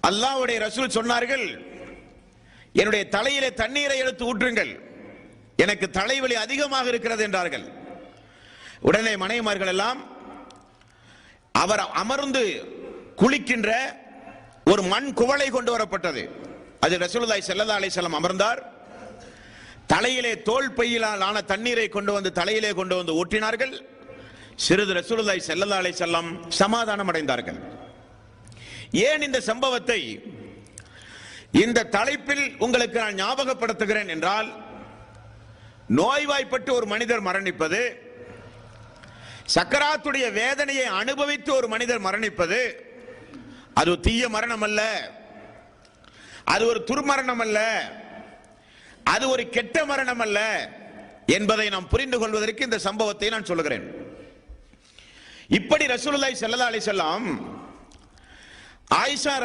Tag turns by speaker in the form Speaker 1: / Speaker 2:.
Speaker 1: அல்லாஹ்வுடைய ரசூல் சொன்னார்கள், என்னுடைய தலையிலே தண்ணீரை எடுத்து ஊற்றுங்கள், எனக்கு தலைவலி அதிகமாக இருக்கிறது என்றார்கள். உடனே மனைவிமார்கள் எல்லாம் அவர் அமர்ந்து குளிக்கின்ற ஒரு மண் குவளை கொண்டு வரப்பட்டது. அது ரசூலுல்லாஹி ஸல்லல்லாஹு அலைஹி வஸல்லம் அமர்ந்தார். தலையிலே தோல் பையிலால் ஆன தண்ணீரை கொண்டு வந்து தலையிலே கொண்டு வந்து ஊற்றினார்கள். சிறிது ரசூலுல்லாஹி ஸல்லல்லாஹு அலைஹி வஸல்லம் சமாதானம் அடைந்தார்கள். ஏன் இந்த சம்பவத்தை இந்த தலைப்பில் உங்களுக்கு நான் ஞாபகப்படுத்துகிறேன் என்றால், நோய்வாய்ப்பட்டு ஒரு மனிதர் மரணிப்பது, சக்கராத்துடைய வேதனையை அனுபவித்து ஒரு மனிதர் மரணிப்பது, அது ஒரு தீய மரணம் அல்ல, அது ஒரு துர்மரணம் அல்ல, அது ஒரு கெட்ட மரணம் அல்ல என்பதை நாம் புரிந்து கொள்வதற்கு இந்த சம்பவத்தை நான் சொல்லுகிறேன். இப்படி ரசூலுல்லாஹி ஸல்லல்லாஹு அலைஹி வஸல்லம் ஆயிஷா